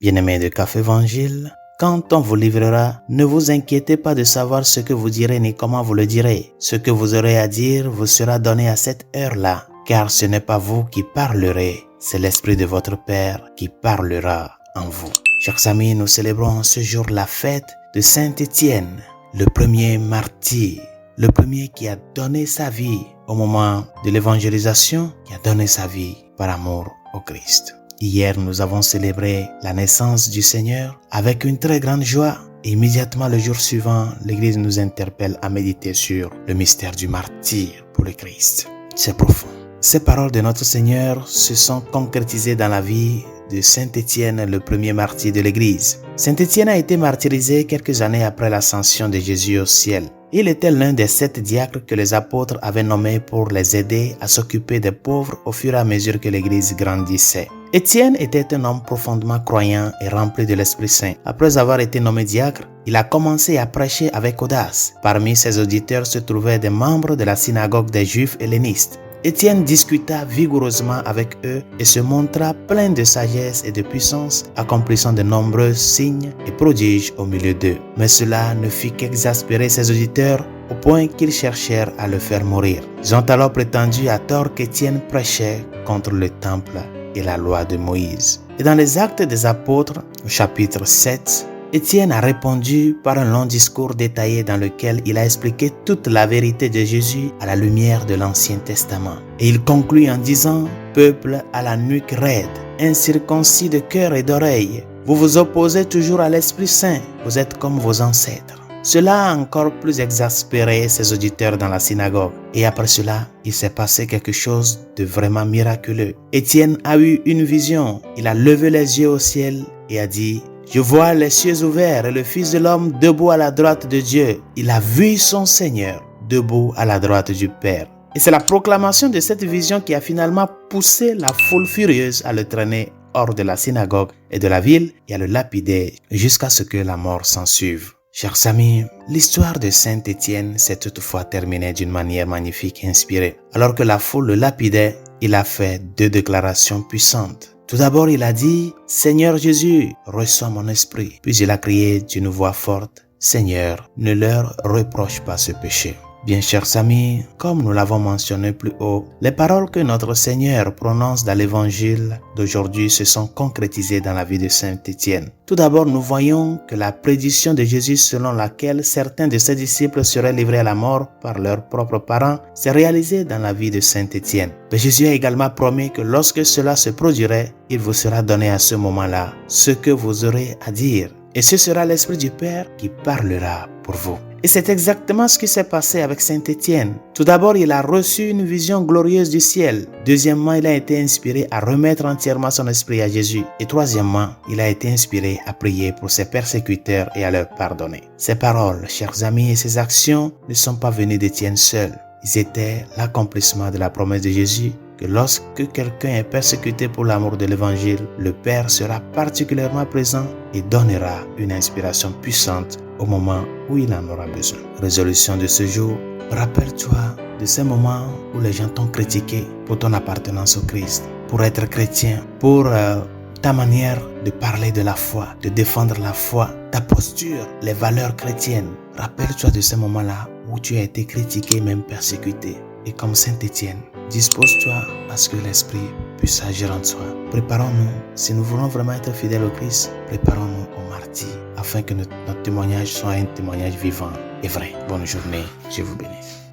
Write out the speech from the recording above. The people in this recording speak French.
Bien-aimés de Café Évangile, quand on vous livrera, ne vous inquiétez pas de savoir ce que vous direz ni comment vous le direz. Ce que vous aurez à dire vous sera donné à cette heure-là, car ce n'est pas vous qui parlerez, c'est l'Esprit de votre Père qui parlera en vous. Chers amis, nous célébrons ce jour la fête de Saint Étienne, le premier martyr, le premier qui a donné sa vie au moment de l'évangélisation, qui a donné sa vie par amour au Christ. Hier, nous avons célébré la naissance du Seigneur avec une très grande joie. Et immédiatement le jour suivant, l'Église nous interpelle à méditer sur le mystère du martyr pour le Christ. C'est profond. Ces paroles de notre Seigneur se sont concrétisées dans la vie de Saint Étienne, le premier martyr de l'Église. Saint Étienne a été martyrisé quelques années après l'ascension de Jésus au ciel. Il était l'un des 7 diacres que les apôtres avaient nommés pour les aider à s'occuper des pauvres au fur et à mesure que l'Église grandissait. Étienne était un homme profondément croyant et rempli de l'Esprit Saint. Après avoir été nommé diacre, il a commencé à prêcher avec audace. Parmi ses auditeurs se trouvaient des membres de la synagogue des Juifs hellénistes. Étienne discuta vigoureusement avec eux et se montra plein de sagesse et de puissance, accomplissant de nombreux signes et prodiges au milieu d'eux. Mais cela ne fit qu'exaspérer ses auditeurs au point qu'ils cherchèrent à le faire mourir. Ils ont alors prétendu à tort qu'Étienne prêchait contre le temple et la loi de Moïse. Et dans les Actes des Apôtres, au chapitre 7, Étienne a répondu par un long discours détaillé dans lequel il a expliqué toute la vérité de Jésus à la lumière de l'Ancien Testament. Et il conclut en disant « Peuple à la nuque raide, incirconcis de cœur et d'oreille, vous vous opposez toujours à l'Esprit Saint, vous êtes comme vos ancêtres. » Cela a encore plus exaspéré ses auditeurs dans la synagogue. Et après cela, il s'est passé quelque chose de vraiment miraculeux. Étienne a eu une vision. Il a levé les yeux au ciel et a dit « Je vois les cieux ouverts et le Fils de l'homme debout à la droite de Dieu. » Il a vu son Seigneur debout à la droite du Père. Et c'est la proclamation de cette vision qui a finalement poussé la foule furieuse à le traîner hors de la synagogue et de la ville et à le lapider jusqu'à ce que la mort s'ensuive. Chers amis, l'histoire de Saint Étienne s'est toutefois terminée d'une manière magnifique et inspirée. Alors que la foule le lapidait, il a fait 2 déclarations puissantes. Tout d'abord, il a dit « Seigneur Jésus, reçois mon esprit ». Puis il a crié d'une voix forte « Seigneur, ne leur reproche pas ce péché ». Bien chers amis, comme nous l'avons mentionné plus haut, les paroles que notre Seigneur prononce dans l'évangile d'aujourd'hui se sont concrétisées dans la vie de Saint Étienne. Tout d'abord, nous voyons que la prédiction de Jésus selon laquelle certains de ses disciples seraient livrés à la mort par leurs propres parents s'est réalisée dans la vie de Saint Étienne. Mais Jésus a également promis que lorsque cela se produirait, il vous sera donné à ce moment-là ce que vous aurez à dire. Et ce sera l'Esprit du Père qui parlera pour vous. Et c'est exactement ce qui s'est passé avec Saint Étienne. Tout d'abord, il a reçu une vision glorieuse du ciel. Deuxièmement, il a été inspiré à remettre entièrement son esprit à Jésus. Et troisièmement, il a été inspiré à prier pour ses persécuteurs et à leur pardonner. Ces paroles, chers amis, et ces actions ne sont pas venues d'Étienne seul. Ils étaient l'accomplissement de la promesse de Jésus que lorsque quelqu'un est persécuté pour l'amour de l'Évangile, le Père sera particulièrement présent et donnera une inspiration puissante au moment où il en aura besoin. Résolution de ce jour, rappelle-toi de ces moments où les gens t'ont critiqué pour ton appartenance au Christ, pour être chrétien, pour ta manière de parler de la foi, de défendre la foi, ta posture, les valeurs chrétiennes. Rappelle-toi de ces moments-là où tu as été critiqué, même persécuté. Et comme Saint Étienne, dispose-toi à ce que l'Esprit puisse agir en toi. Préparons-nous, si nous voulons vraiment être fidèles au Christ, préparons-nous au martyr, afin que notre témoignage soit un témoignage vivant et vrai. Bonne journée, je vous bénisse.